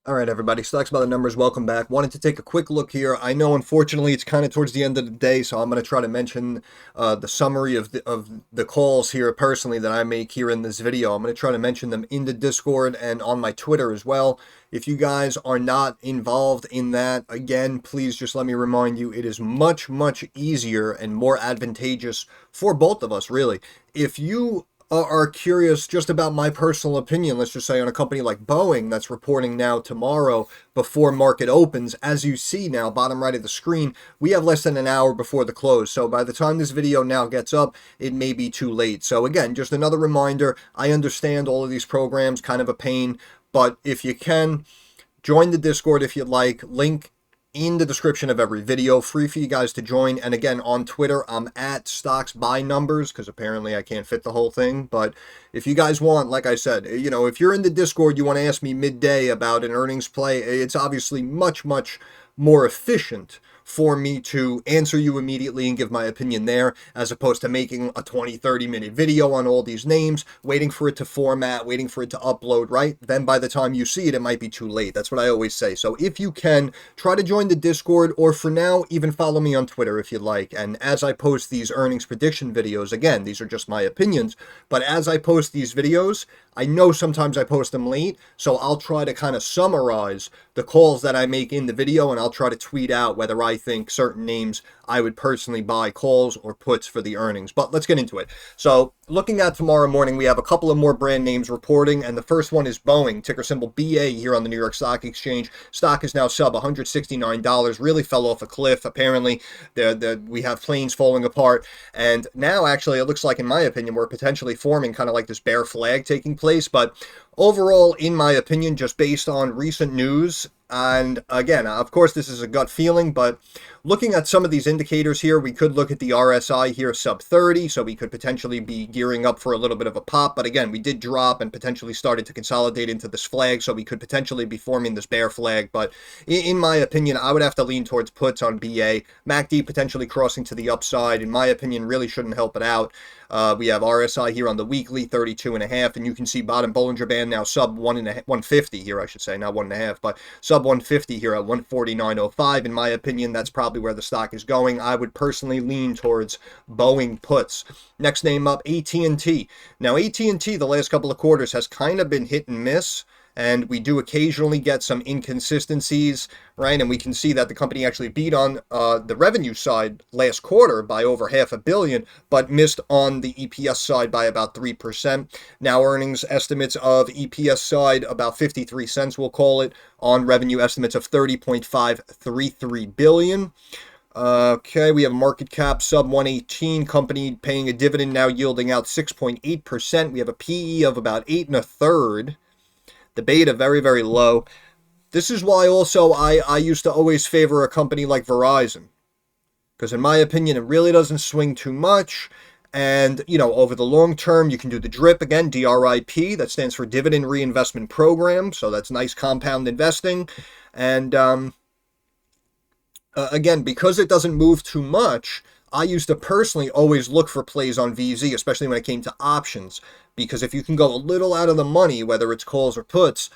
All right, everybody, Stocks by the Numbers, welcome back. Wanted to take a quick look here. I know, unfortunately, it's kind of towards the end of the day, so I'm going to try to mention the summary of the calls here personally that I make here in this video. I'm going to try to mention them in the Discord and on my Twitter as well. If you guys are not involved in that, again, please just let me remind you, it is much, much easier and more advantageous for both of us, really. If you are curious just about my personal opinion, let's just say on a company like Boeing that's reporting now tomorrow before market opens. As you see now, bottom right of the screen, we have less than an hour before the close. So by the time this video now gets up, it may be too late. So again, just another reminder, I understand all of these programs, kind of a pain, but if you can, join the Discord if you'd like. Link in the description of every video, free for you guys to join. And again, on Twitter, I'm at Stocks by Numbers, because apparently I can't fit the whole thing. But if you guys want, like I said, if you're in the Discord, you want to ask me midday about an earnings play, it's obviously much, much more efficient for me to answer you immediately and give my opinion there, as opposed to making a 20-30 minute video on all these names, waiting for it to format, waiting for it to upload, right? Then by the time you see it, it might be too late. That's what I always say. So if you can, try to join the Discord, or for now, even follow me on Twitter if you'd like. And as I post these earnings prediction videos, again, these are just my opinions, but as I post these videos, I know sometimes I post them late, so I'll try to kind of summarize the calls that I make in the video, and I'll try to tweet out whether I think certain names I would personally buy calls or puts for the earnings. But let's get into it. So looking at tomorrow morning, we have a couple of more brand names reporting, and the first one is Boeing, ticker symbol BA here on the New York Stock Exchange. Stock is now sub $169, really fell off a cliff. Apparently, we have planes falling apart, and now actually it looks like, in my opinion, we're potentially forming kind of like this bear flag taking place. But overall, in my opinion, just based on recent news, and again, of course, this is a gut feeling, but looking at some of these indicators here, we could look at the RSI here sub 30, so we could potentially be gearing up for a little bit of a pop. But again, we did drop and potentially started to consolidate into this flag, so we could potentially be forming this bear flag. But in my opinion, I would have to lean towards puts on BA. MACD potentially crossing to the upside, in my opinion, really shouldn't help it out. We have RSI here on the weekly, 32.5, and you can see bottom Bollinger Band now sub 150 here, I should say, not 1.5, but sub 150 here at 149.05. In my opinion, that's probably where the stock is going. I would personally lean towards Boeing puts. Next name up, at&t. Now, at&t the last couple of quarters has kind of been hit and miss, and we do occasionally get some inconsistencies, right? And we can see that the company actually beat on the revenue side last quarter by over $500 million, but missed on the EPS side by about 3%. Now earnings estimates of EPS side about 53 cents, we'll call it, on revenue estimates of 30.533 billion. Okay, we have market cap sub 118, company paying a dividend now yielding out 6.8%. We have a PE of about 8 1/3. The beta very, very low. This is why also I used to always favor a company like Verizon, because in my opinion, it really doesn't swing too much. And, over the long term, you can do the DRIP again, DRIP, that stands for Dividend Reinvestment Program. So that's nice compound investing. And again, because it doesn't move too much, I used to personally always look for plays on VZ, especially when it came to options, because if you can go a little out of the money, whether it's calls or puts,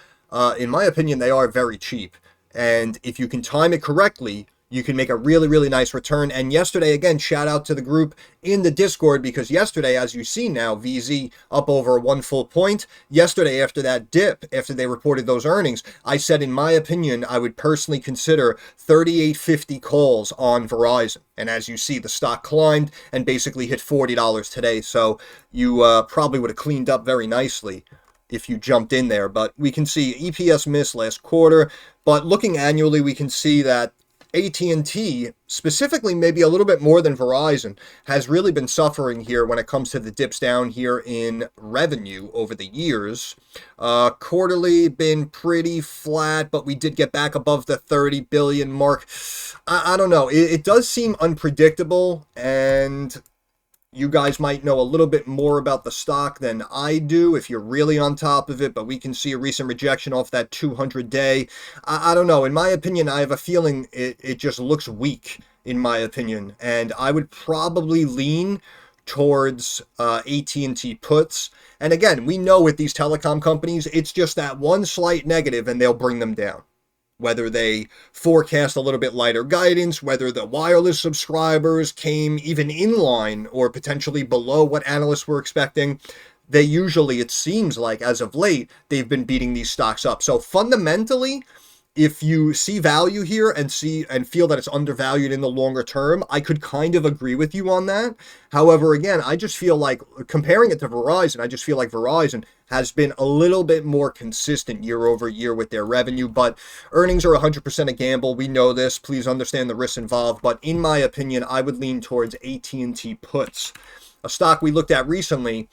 in my opinion, they are very cheap. And if you can time it correctly, you can make a really, really nice return. And yesterday, again, shout out to the group in the Discord, because yesterday, as you see now, VZ up over 1 full point. Yesterday, after that dip, after they reported those earnings, I said, in my opinion, I would personally consider 38.50 calls on Verizon. And as you see, the stock climbed and basically hit $40 today. So you probably would have cleaned up very nicely if you jumped in there. But we can see EPS miss last quarter. But looking annually, we can see that at&t, specifically maybe a little bit more than Verizon, has really been suffering here when it comes to the dips down here in revenue over the years. Quarterly been pretty flat, but we did get back above the 30 billion mark. I don't know. It does seem unpredictable, and you guys might know a little bit more about the stock than I do if you're really on top of it, but we can see a recent rejection off that 200-day. I don't know. In my opinion, I have a feeling it just looks weak, in my opinion, and I would probably lean towards at&t puts. And again, we know with these telecom companies, it's just that one slight negative and they'll bring them down. Whether they forecast a little bit lighter guidance, whether the wireless subscribers came even in line or potentially below what analysts were expecting, they usually, it seems like as of late, they've been beating these stocks up. So fundamentally, if you see value here and feel that it's undervalued in the longer term, I could kind of agree with you on that. However, again, I just feel like comparing it to Verizon, I just feel like Verizon has been a little bit more consistent year over year with their revenue, but earnings are 100% a gamble. We know this. Please understand the risks involved. But in my opinion, I would lean towards at&t puts. A stock we looked at recently,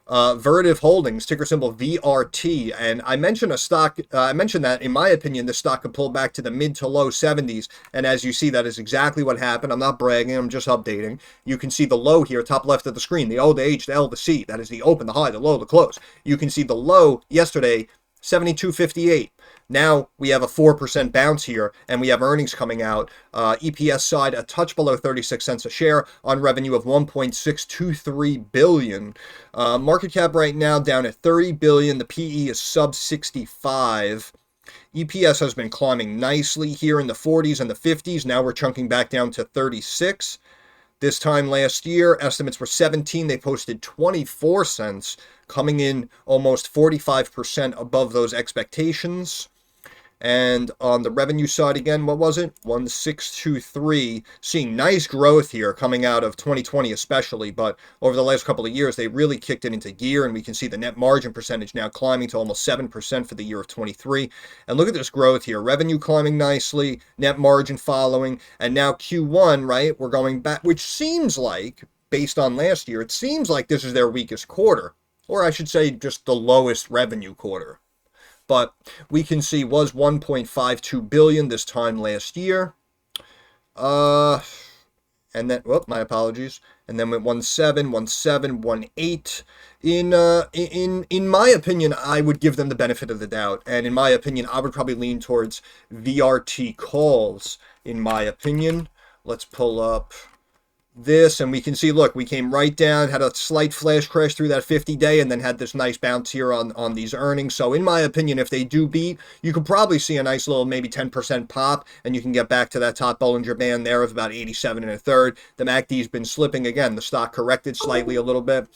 Vertiv Holdings, ticker symbol VRT, and I mentioned a stock. I mentioned that in my opinion, the stock could pull back to the mid to low 70s, and as you see, that is exactly what happened. I'm not bragging. I'm just updating. You can see the low here, top left of the screen. The O, the H, the L, the C. That is the open, the high, the low, the close. You can see the low yesterday, 72.58. Now we have a 4% bounce here, and we have earnings coming out. EPS side a touch below 36 cents a share on revenue of 1.623 billion. Market cap right now down at 30 billion. The PE is sub 65. EPS has been climbing nicely here in the 40s and the 50s. Now we're chunking back down to 36. This time last year, estimates were 17. They posted 24 cents, coming in almost 45% above those expectations. And on the revenue side again, what was it? 1623. Seeing nice growth here coming out of 2020 especially, but over the last couple of years, they really kicked it into gear, and we can see the net margin percentage now climbing to almost 7% for the year of 23. And look at this growth here. Revenue climbing nicely, net margin following, and now Q1, right? We're going back, which seems like, based on last year, it seems like this is their weakest quarter, or I should say just the lowest revenue quarter. But we can see was 1.52 billion this time last year. And then, my apologies. And then went 17, 18. In my opinion, I would give them the benefit of the doubt. And in my opinion, I would probably lean towards VRT calls, in my opinion. Let's pull up this, and we can see, look, we came right down, had a slight flash crash through that 50-day, and then had this nice bounce here on these earnings. So in my opinion, if they do beat, you could probably see a nice little maybe 10% pop, and you can get back to that top Bollinger Band there of about 87 1/3. The MACD's been slipping again. The stock corrected slightly a little bit.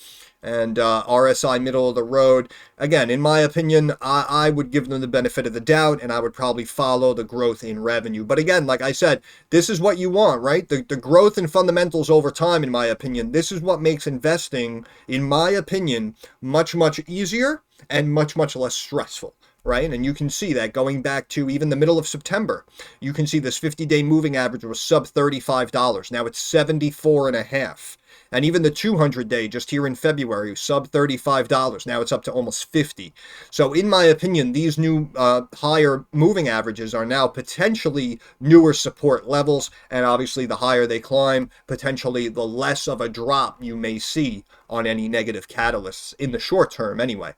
And RSI middle of the road. Again, in my opinion, I would give them the benefit of the doubt, and I would probably follow the growth in revenue. But again, like I said, this is what you want, right? The growth in fundamentals over time, in my opinion, this is what makes investing, in my opinion, much, much easier and much, much less stressful. Right? And you can see that going back to even the middle of September, you can see this 50-day moving average was sub $35. Now it's 74.5. And even the 200-day just here in February, sub $35. Now it's up to almost 50. So in my opinion, these new higher moving averages are now potentially newer support levels. And obviously, the higher they climb, potentially the less of a drop you may see on any negative catalysts in the short term anyway.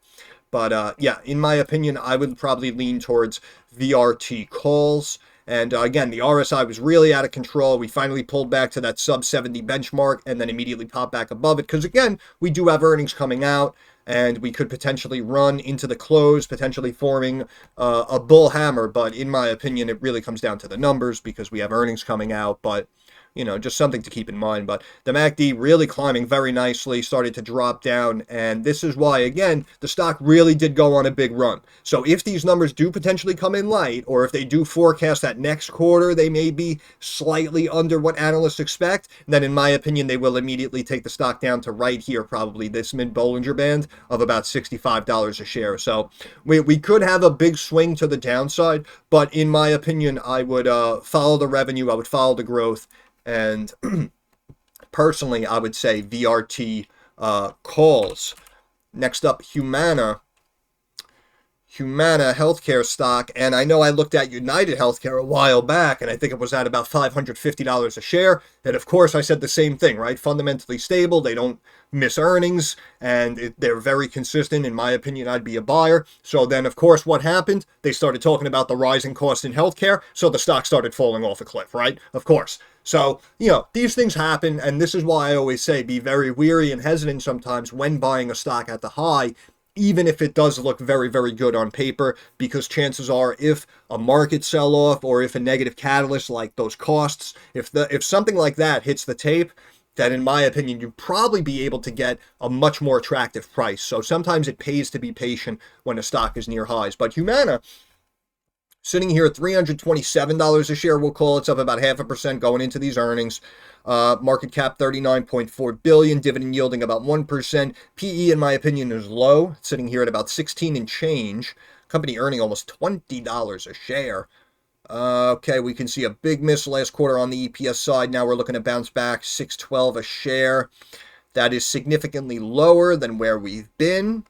But yeah, in my opinion, I would probably lean towards VRT calls. And again, the RSI was really out of control. We finally pulled back to that sub 70 benchmark and then immediately popped back above it. Because again, we do have earnings coming out, and we could potentially run into the close, potentially forming a bull hammer. But in my opinion, it really comes down to the numbers because we have earnings coming out. But you know, just something to keep in mind. But the MACD really climbing very nicely, started to drop down, and this is why, again, the stock really did go on a big run. So if these numbers do potentially come in light, or if they do forecast that next quarter they may be slightly under what analysts expect, then in my opinion, they will immediately take the stock down to right here, probably this mid-Bollinger Band of about $65 a share. So we could have a big swing to the downside, but in my opinion, I would follow the revenue, I would follow the growth, and personally, I would say VRT calls. Next up, Humana. Humana healthcare stock, and I know I looked at United Healthcare a while back, and I think it was at about $550 a share. And of course, I said the same thing, right? Fundamentally stable, they don't miss earnings, and they're very consistent. In my opinion, I'd be a buyer. So then, of course, what happened? They started talking about the rising cost in healthcare, so the stock started falling off a cliff, right? Of course. So, these things happen, and this is why I always say be very weary and hesitant sometimes when buying a stock at the high, even if it does look very, very good on paper, because chances are if a market sell-off or if a negative catalyst like those costs, if something like that hits the tape, then in my opinion, you'd probably be able to get a much more attractive price. So sometimes it pays to be patient when a stock is near highs. But Humana, sitting here at $327 a share, we'll call it's up about 0.5% going into these earnings. Market cap $39.4 billion, dividend yielding about 1%. PE, in my opinion, is low, sitting here at about 16 and change. Company earning almost $20 a share. Okay, we can see a big miss last quarter on the EPS side. Now we're looking to bounce back, $6.12 a share. That is significantly lower than where we've been.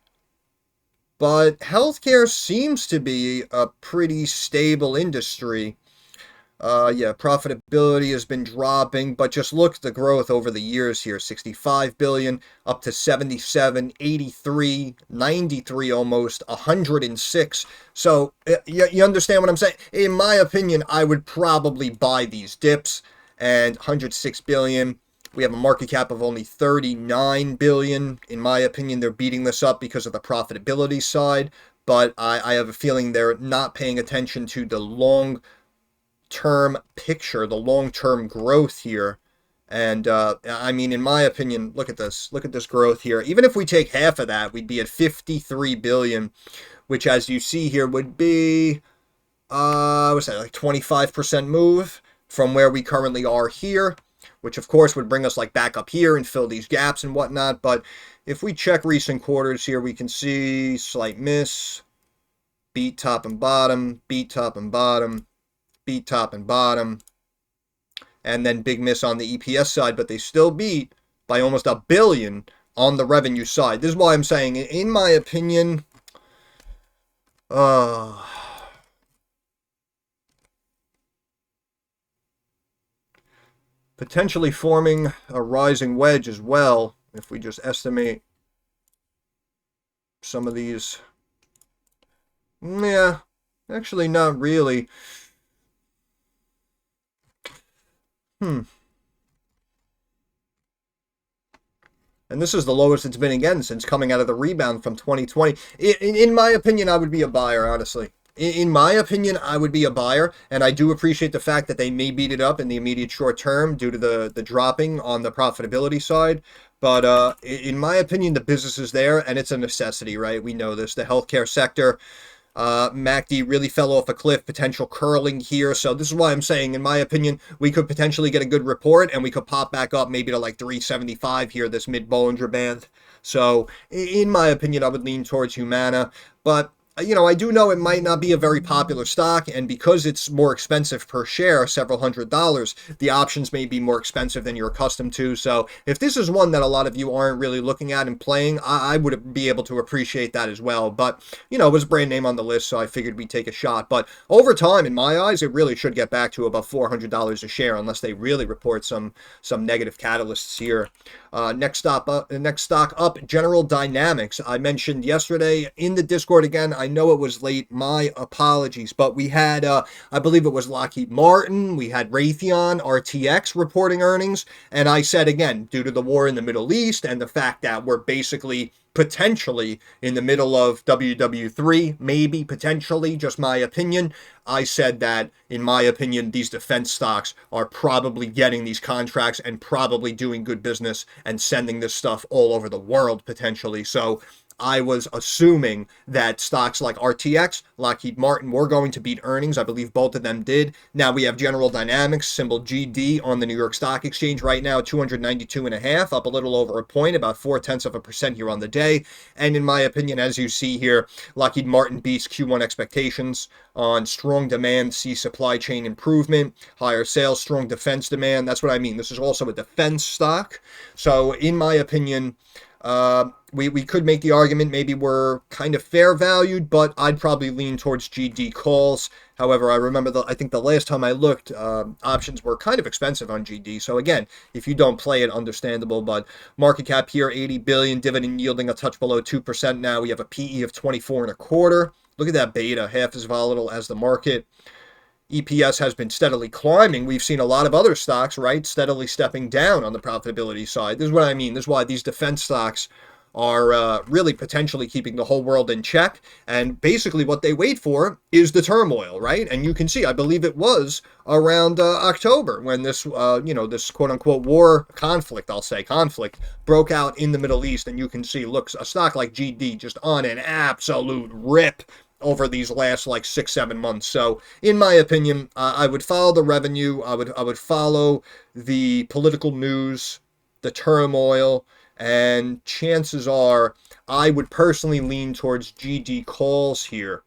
But healthcare seems to be a pretty stable industry. Profitability has been dropping, but just look at the growth over the years here. 65 billion, up to 77, 83, 93 almost, 106. So you understand what I'm saying? In my opinion, I would probably buy these dips, and 106 billion. We have a market cap of only 39 billion. In my opinion, they're beating this up because of the profitability side, but I have a feeling they're not paying attention to the long-term picture, the long-term growth here. And I mean, in my opinion, look at this growth here. Even if we take half of that, we'd be at 53 billion, which, as you see here, would be what's that, like 25% move from where we currently are here, which of course would bring us like back up here and fill these gaps and whatnot. But if we check recent quarters here, we can see slight miss, beat top and bottom, beat top and bottom, beat top and bottom, and then big miss on the EPS side, but they still beat by almost $1 billion on the revenue side. This is why I'm saying, in my opinion, potentially forming a rising wedge as well, if we just estimate some of these. Yeah, actually not really. And this is the lowest it's been again since coming out of the rebound from 2020. In my opinion, I would be a buyer, honestly. In my opinion, I would be a buyer, and I do appreciate the fact that they may beat it up in the immediate short term due to the dropping on the profitability side. But in my opinion, the business is there, and it's a necessity, right? We know this. The healthcare sector, MACD really fell off a cliff, potential curling here. So this is why I'm saying, in my opinion, we could potentially get a good report, and we could pop back up maybe to like 375 here, this mid-Bollinger Band. So in my opinion, I would lean towards Humana. But I do know it might not be a very popular stock, and because it's more expensive per share, several $100s, the options may be more expensive than you're accustomed to. So if this is one that a lot of you aren't really looking at and playing, I would be able to appreciate that as well. But, it was a brand name on the list, so I figured we'd take a shot. But over time, in my eyes, it really should get back to about $400 a share, unless they really report some negative catalysts here. Next stock up, General Dynamics. I mentioned yesterday in the Discord again. I know it was late. My apologies. But we had, I believe it was Lockheed Martin. We had Raytheon, RTX reporting earnings. And I said again, due to the war in the Middle East and the fact that we're basically potentially in the middle of WW3, maybe, potentially, just my opinion, I said that, in my opinion, these defense stocks are probably getting these contracts and probably doing good business and sending this stuff all over the world, potentially. So I was assuming that stocks like RTX, Lockheed Martin were going to beat earnings. I believe both of them did. Now we have General Dynamics, symbol GD, on the New York Stock Exchange right now, 292.5, up a little over a point, about 0.4% here on the day. And in my opinion, as you see here, Lockheed Martin beats Q1 expectations on strong demand, see supply chain improvement, higher sales, strong defense demand. That's what I mean. This is also a defense stock. So in my opinion, We could make the argument maybe we're kind of fair valued, but I'd probably lean towards GD calls. However, I remember I think the last time I looked, options were kind of expensive on GD. So again, if you don't play it, understandable. But market cap here, 80 billion, dividend yielding a touch below 2% now. We have a PE of 24 and a quarter. Look at that beta, half as volatile as the market. EPS has been steadily climbing. We've seen a lot of other stocks, right, steadily stepping down on the profitability side. This is what I mean. This is why these defense stocks are really potentially keeping the whole world in check. And basically what they wait for is the turmoil, right? And you can see, I believe it was around October when this, this quote-unquote war conflict, broke out in the Middle East. And you can see, look, a stock like GD just on an absolute rip over these last like 6-7 months. So in my opinion, I would follow the revenue. I would follow the political news, the turmoil, and chances are I would personally lean towards GD calls here.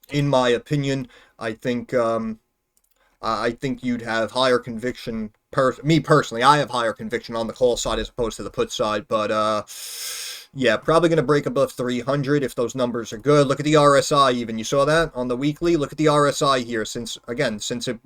In my opinion, I think you'd have higher conviction. Me personally, I have higher conviction on the call side as opposed to the put side, but yeah, probably going to break above 300 if those numbers are good. Look at the RSI even. You saw that on the weekly? Look at the RSI here since it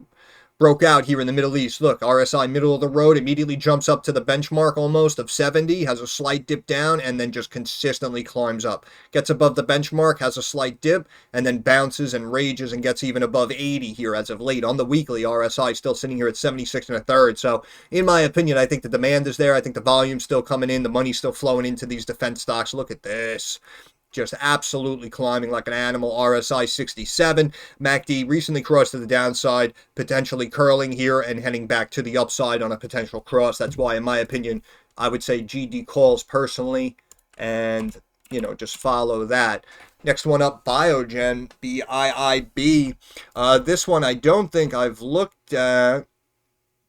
broke out here in the Middle East. Look, RSI middle of the road, immediately jumps up to the benchmark almost of 70, has a slight dip down, and then just consistently climbs up. Gets above the benchmark, has a slight dip, and then bounces and rages and gets even above 80 here as of late. On the weekly, RSI still sitting here at 76 and a third. So, in my opinion, I think the demand is there. I think the volume's still coming in. The money's still flowing into these defense stocks. Look at this. Just absolutely climbing like an animal. RSI 67. MACD recently crossed to the downside, potentially curling here and heading back to the upside on a potential cross. That's why, in my opinion, I would say GD calls personally and, just follow that. Next one up, Biogen, BIIB. This one I don't think I've looked at,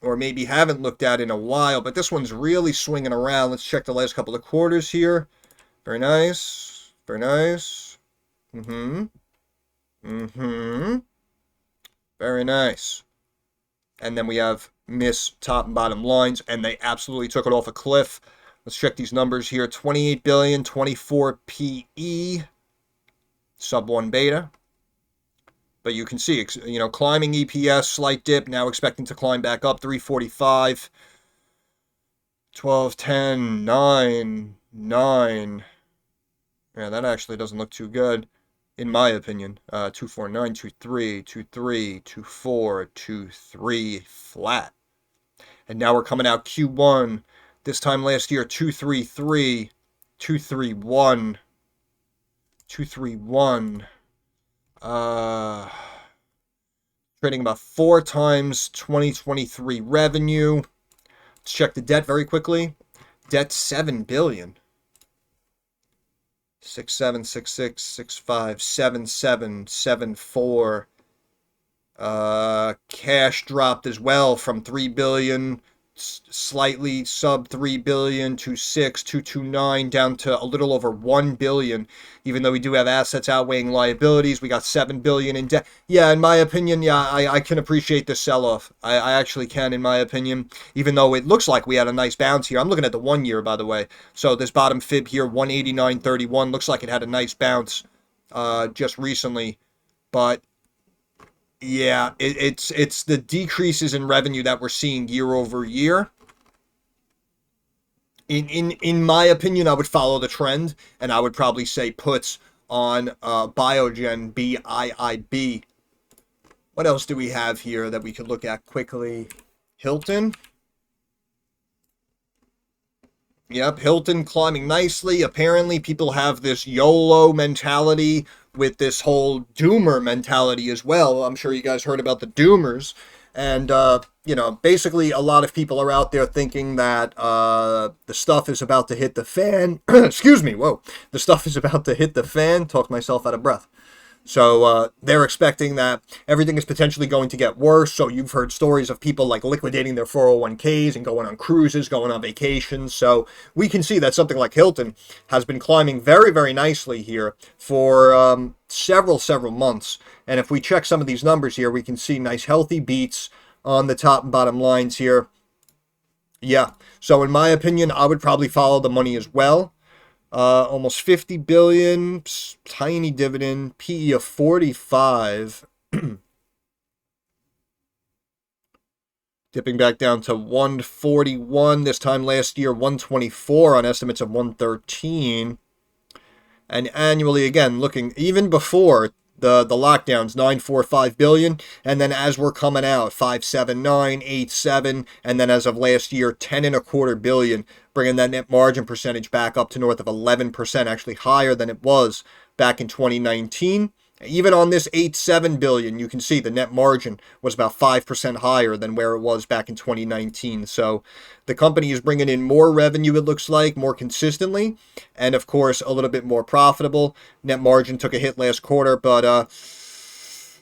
or maybe haven't looked at in a while, but this one's really swinging around. Let's check the last couple of quarters here. Very nice. Very nice. Very nice. And then we have miss top and bottom lines, and they absolutely took it off a cliff. Let's check these numbers here. 28 billion, 24 PE, sub 1 beta. But you can see, climbing EPS, slight dip, now expecting to climb back up, 345, 12, 10, 9, 9. Yeah, that actually doesn't look too good, in my opinion. 249, 23, 23, 24, 23, flat. And now we're coming out Q1. This time last year, 233, 231, 231. Trading about 4 times 2023 revenue. Let's check the debt very quickly. Debt $7 billion. 67, 66, 65, 77, 74. Cash dropped as well from 3 billion, slightly sub 3 billion to 229, down to a little over 1 billion. Even though we do have assets outweighing liabilities, we got 7 billion in debt. Yeah, in my opinion, I can appreciate this sell-off. I actually can, in my opinion, even though it looks like we had a nice bounce here. I'm looking at the 1 year, by the way. So this bottom fib here, 189.31, looks like it had a nice bounce just recently. But yeah, it's the decreases in revenue that we're seeing year over year. In my opinion, I would follow the trend, and I would probably say puts on Biogen, BIIB. What else do we have here that we could look at quickly? Hilton. Yep, Hilton climbing nicely. Apparently, people have this YOLO mentality with this whole doomer mentality as well. I'm sure you guys heard about the doomers. And, basically a lot of people are out there thinking that the stuff is about to hit the fan. Excuse me, whoa. The stuff is about to hit the fan. Talk myself out of breath. So they're expecting that everything is potentially going to get worse. So you've heard stories of people like liquidating their 401ks and going on cruises, going on vacations. So we can see that something like Hilton has been climbing very, very nicely here for several months. And if we check some of these numbers here, we can see nice healthy beats on the top and bottom lines here. Yeah. So in my opinion, I would probably follow the money as well. Almost 50 billion, tiny dividend, PE of 45. Dipping back down to 141 this time last year, 124 on estimates of 113. And annually, again, looking even before the lockdowns, 945 billion, and then as we're coming out, 579, 87, and then as of last year, 10 and a quarter billion, bringing that net margin percentage back up to north of 11%, actually higher than it was back in 2019. Even on this 87 billion, you can see the net margin was about 5% higher than where it was back in 2019. So the company is bringing in more revenue, it looks like, more consistently, and of course a little bit more profitable. Net margin took a hit last quarter, but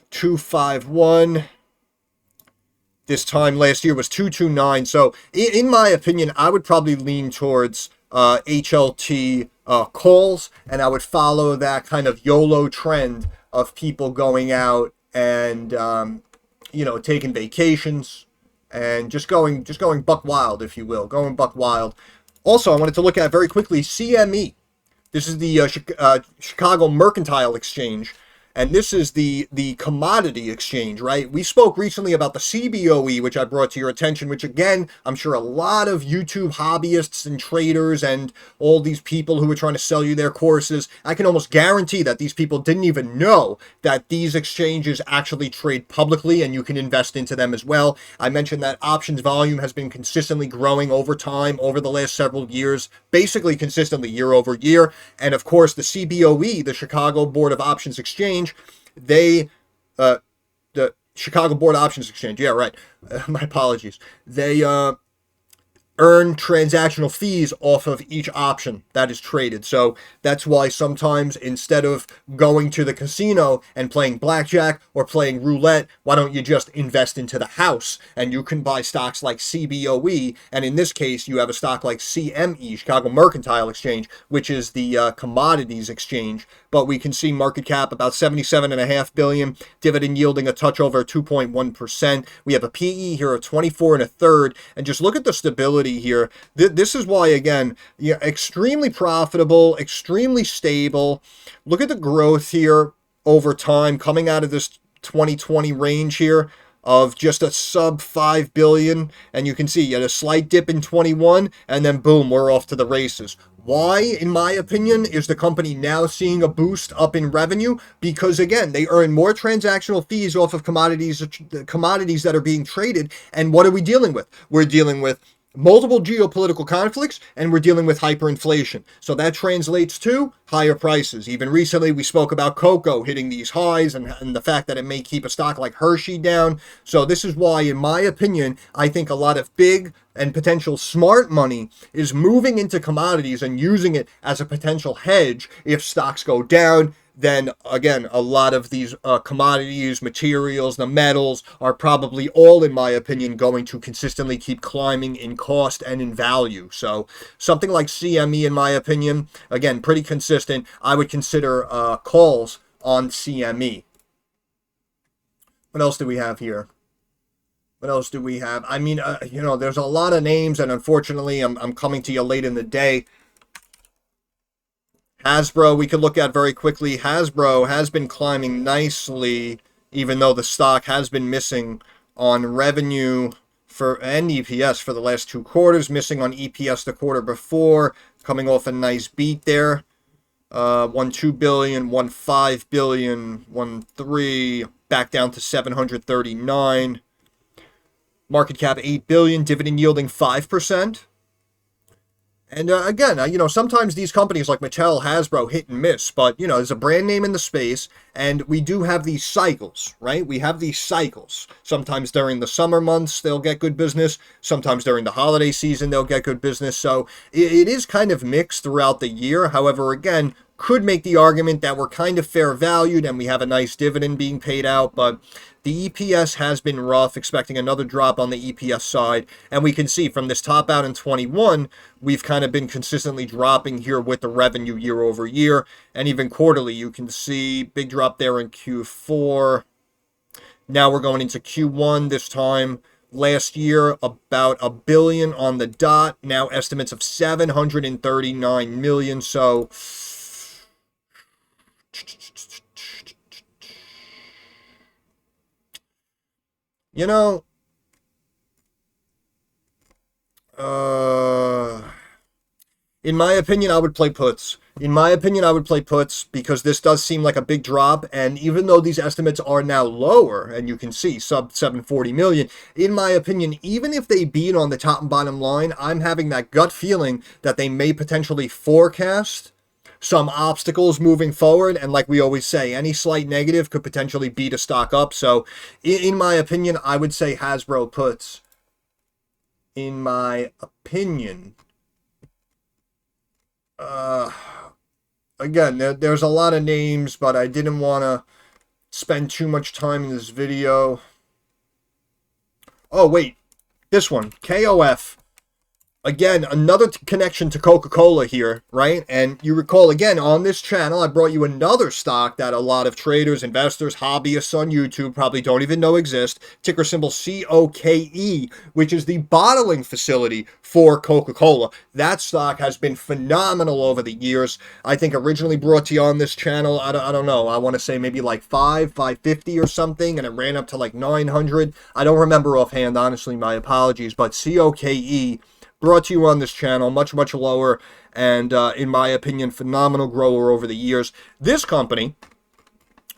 251 this time last year was 229. So in my opinion, I would probably lean towards HLT calls, and I would follow that kind of YOLO trend of people going out and taking vacations and just going buck wild, if you will, going buck wild. Also, I wanted to look at very quickly CME. This is the Chicago Mercantile Exchange, and this is the commodity exchange, right? We spoke recently about the CBOE, which I brought to your attention, which again, I'm sure a lot of YouTube hobbyists and traders and all these people who are trying to sell you their courses, I can almost guarantee that these people didn't even know that these exchanges actually trade publicly and you can invest into them as well. I mentioned that options volume has been consistently growing over time, over the last several years, basically consistently year over year. And of course, the CBOE, the Chicago Board of Options Exchange, the Chicago Board of Options Exchange, yeah, right. My apologies. They earn transactional fees off of each option that is traded. So that's why sometimes instead of going to the casino and playing blackjack or playing roulette, why don't you just invest into the house? And you can buy stocks like CBOE, and in this case, you have a stock like CME, Chicago Mercantile Exchange, which is the commodities exchange. But we can see market cap about 77.5 billion, dividend yielding a touch over 2.1%. We have a PE here of 24 and a third, and just look at the stability here. This is why, again, extremely profitable, extremely stable. Look at the growth here over time coming out of this 2020 range here of just a sub 5 billion, and you can see you had a slight dip in 21, and then boom, we're off to the races. Why, in my opinion, is the company now seeing a boost up in revenue? Because again, they earn more transactional fees off of commodities that are being traded. And what are we dealing with? We're dealing with multiple geopolitical conflicts, and we're dealing with hyperinflation. So that translates to higher prices. Even recently, we spoke about cocoa hitting these highs and the fact that it may keep a stock like Hershey down. So this is why, in my opinion, I think a lot of big and potential smart money is moving into commodities and using it as a potential hedge if stocks go down. Then again, a lot of these commodities, materials, the metals are probably all, in my opinion, going to consistently keep climbing in cost and in value. So something like CME, in my opinion, again, pretty consistent. I would consider calls on CME. What else do we have here? What else do we have? I mean, there's a lot of names, and unfortunately, I'm coming to you late in the day. Hasbro, we could look at very quickly. Hasbro has been climbing nicely, even though the stock has been missing on revenue and EPS for the last 2 quarters, missing on EPS the quarter before, coming off a nice beat there. 1.2 billion, 1.5 billion, 1.3, back down to 739. Market cap 8 billion, dividend yielding 5%. And again, sometimes these companies like Mattel, Hasbro hit and miss, but, there's a brand name in the space, and we do have these cycles, right? We have these cycles. Sometimes during the summer months, they'll get good business. Sometimes during the holiday season, they'll get good business. So it is kind of mixed throughout the year. However, again, could make the argument that we're kind of fair valued and we have a nice dividend being paid out, but the EPS has been rough, expecting another drop on the EPS side. And we can see from this top out in 21, we've kind of been consistently dropping here with the revenue year over year. And even quarterly, you can see big drop there in Q4. Now we're going into Q1 this time last year about $1 billion on the dot. Now estimates of 739 million. So you know, in my opinion, I would play puts. In my opinion, I would play puts because this does seem like a big drop. And even though these estimates are now lower, and you can see sub 740 million, in my opinion, even if they beat on the top and bottom line, I'm having that gut feeling that they may potentially forecast some obstacles moving forward. And like we always say, any slight negative could potentially beat a stock up. So in my opinion, I would say Hasbro puts. In my opinion. Again, there's a lot of names, but I didn't want to spend too much time in this video. Oh, wait. This one, KOF. Again, another connection to Coca-Cola here, right? And you recall, again, on this channel, I brought you another stock that a lot of traders, investors, hobbyists on YouTube probably don't even know exist. Ticker symbol COKE, which is the bottling facility for Coca-Cola. That stock has been phenomenal over the years. I think originally brought to you on this channel, I don't know, I want to say maybe like 550 or something, and it ran up to like 900. I don't remember offhand, honestly, my apologies, but COKE brought to you on this channel, much lower, and in my opinion, phenomenal grower over the years. This company,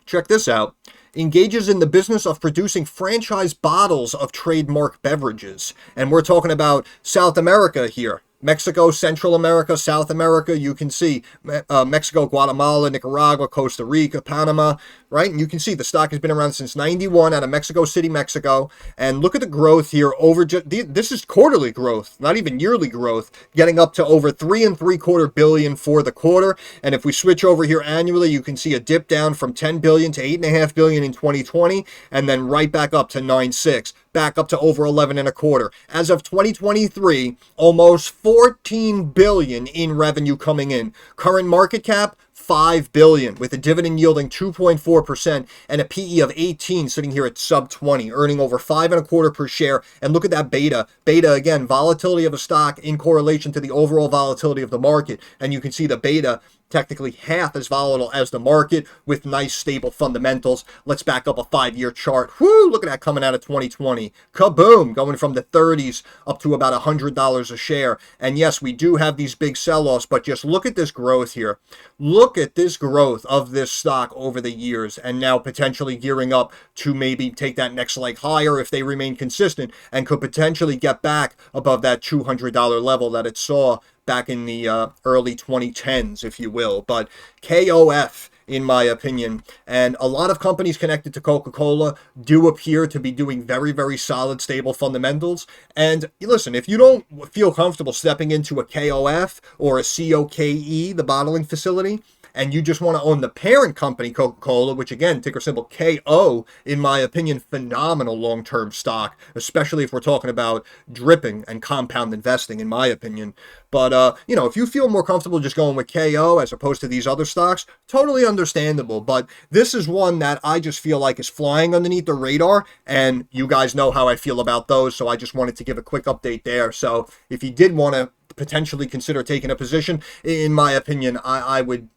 check this out, engages in the business of producing franchise bottles of trademark beverages. And we're talking about South America here. Mexico, Central America, South America, you can see Mexico, Guatemala, Nicaragua, Costa Rica, Panama, right? And you can see the stock has been around since 91 out of Mexico City, Mexico. And look at the growth here over this is quarterly growth, not even yearly growth, getting up to over $3.75 billion for the quarter. And if we switch over here annually, you can see a dip down from 10 billion to 8.5 billion in 2020, and then right back up to 9.6. Back up to over 11.25. As of 2023, almost 14 billion in revenue coming in. Current market cap, 5 billion, with a dividend yielding 2.4% and a PE of 18, sitting here at sub 20, earning over 5.25 per share. And look at that beta. Beta, again, volatility of a stock in correlation to the overall volatility of the market. And you can see the beta technically half as volatile as the market with nice stable fundamentals. Let's back up a 5-year chart. Whoo, look at that coming out of 2020. Kaboom, going from the 30s up to about $100 a share. And yes, we do have these big sell-offs, but just look at this growth here. Look at this growth of this stock over the years, and now potentially gearing up to maybe take that next leg higher if they remain consistent, and could potentially get back above that $200 level that it saw back in the early 2010s, if you will. But KOF, in my opinion, and a lot of companies connected to Coca-Cola do appear to be doing very solid, stable fundamentals. And listen, if you don't feel comfortable stepping into a KOF or a COKE, the bottling facility, and you just want to own the parent company, Coca-Cola, which again, ticker symbol KO, in my opinion, phenomenal long-term stock, especially if we're talking about dripping and compound investing, in my opinion. But, you know, if you feel more comfortable just going with KO as opposed to these other stocks, totally understandable. But this is one that I just feel like is flying underneath the radar, and you guys know how I feel about those, so I just wanted to give a quick update there. So if you did want to potentially consider taking a position, in my opinion, I would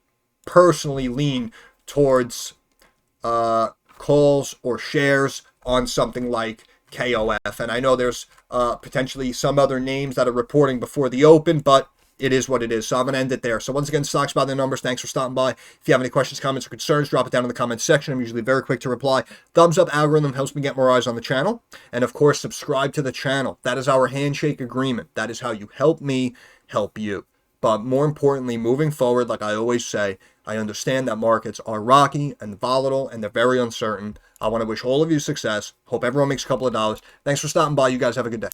personally lean towards calls or shares on something like KOF. And I know there's potentially some other names that are reporting before the open, but it is what it is. So I'm going to end it there. So once again, stocks by the numbers. Thanks for stopping by. If you have any questions, comments, or concerns, drop it down in the comments section. I'm usually very quick to reply. Thumbs up algorithm helps me get more eyes on the channel. And of course, subscribe to the channel. That is our handshake agreement. That is how you help me help you. But more importantly, moving forward, like I always say, I understand that markets are rocky and volatile and they're very uncertain. I want to wish all of you success. Hope everyone makes a couple of dollars. Thanks for stopping by. You guys have a good day.